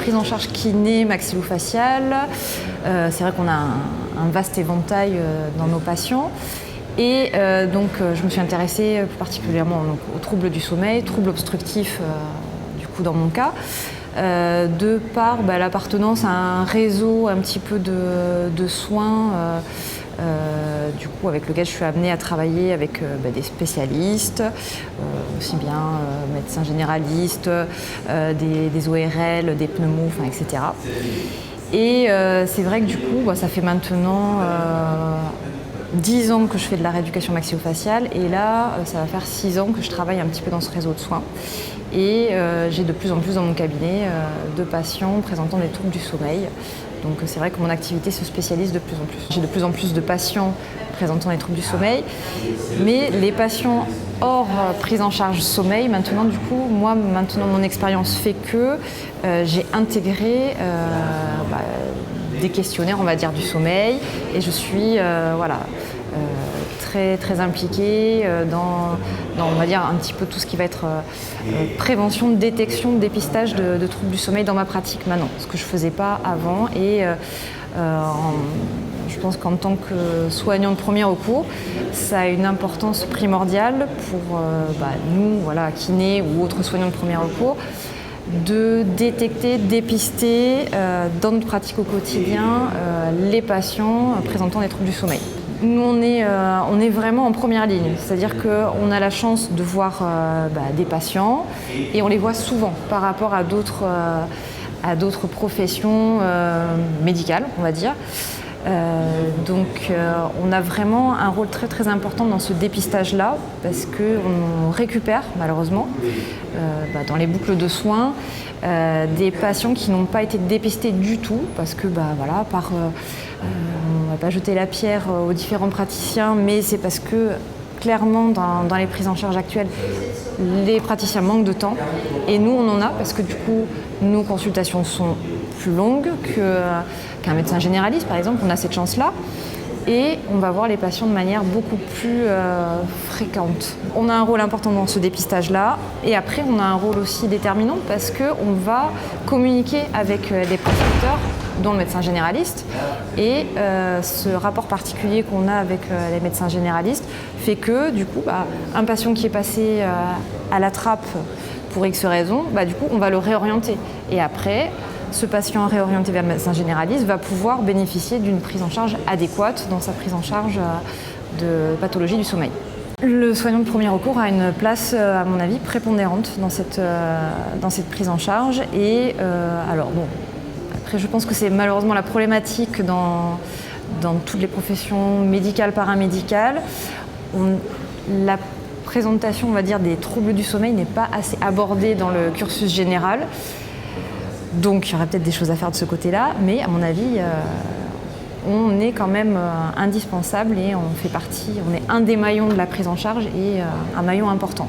prise en charge kiné, maxillofaciale. C'est vrai qu'on a un vaste éventail dans nos patients. Et donc je me suis intéressée plus particulièrement aux troubles du sommeil, troubles obstructifs du coup dans mon cas, de par l'appartenance à un réseau un petit peu de soins du coup avec lequel je suis amenée à travailler avec des spécialistes, aussi bien médecins généralistes, des ORL, des pneumos, etc. Et c'est vrai que du coup ça fait maintenant 10 ans que je fais de la rééducation maxillofaciale et là, ça va faire 6 ans que je travaille un petit peu dans ce réseau de soins. Et j'ai de plus en plus dans mon cabinet de patients présentant des troubles du sommeil. Donc c'est vrai que mon activité se spécialise de plus en plus. J'ai de plus en plus de patients présentant des troubles du sommeil, mais les patients hors prise en charge sommeil, maintenant du coup, moi maintenant mon expérience fait que j'ai intégré des questionnaires, on va dire, du sommeil, et je suis très impliquée dans, on va dire, un petit peu tout ce qui va être prévention, détection, dépistage de troubles du sommeil dans ma pratique maintenant, ce que je ne faisais pas avant. Et je pense qu'en tant que soignant de premier recours, ça a une importance primordiale pour nous, kinés ou autres soignants de premier recours, de détecter, dépister dans notre pratique au quotidien les patients présentant des troubles du sommeil. Nous, on est vraiment en première ligne, c'est-à-dire qu'on a la chance de voir des patients et on les voit souvent par rapport à d'autres professions médicales, on va dire. Donc on a vraiment un rôle très important dans ce dépistage-là parce qu'on récupère malheureusement dans les boucles de soins des patients qui n'ont pas été dépistés du tout parce que on ne va pas jeter la pierre aux différents praticiens, mais c'est parce que clairement dans les prises en charge actuelles, les praticiens manquent de temps et nous on en a parce que du coup nos consultations sont plus longues qu'un médecin généraliste par exemple, on a cette chance-là et on va voir les patients de manière beaucoup plus fréquente. On a un rôle important dans ce dépistage-là et après on a un rôle aussi déterminant parce qu'on va communiquer avec les prescripteurs dont le médecin généraliste et ce rapport particulier qu'on a avec les médecins généralistes fait que du coup un patient qui est passé à la trappe pour X raisons, du coup on va le réorienter et après ce patient réorienté vers le médecin généraliste va pouvoir bénéficier d'une prise en charge adéquate dans sa prise en charge de pathologie du sommeil. Le soignant de premier recours a une place, à mon avis, prépondérante dans cette prise en charge et après je pense que c'est malheureusement la problématique dans toutes les professions médicales, paramédicales. La présentation, on va dire, des troubles du sommeil n'est pas assez abordée dans le cursus général. Donc il y aurait peut-être des choses à faire de ce côté-là, mais à mon avis, on est quand même indispensable et on est un des maillons de la prise en charge et un maillon important.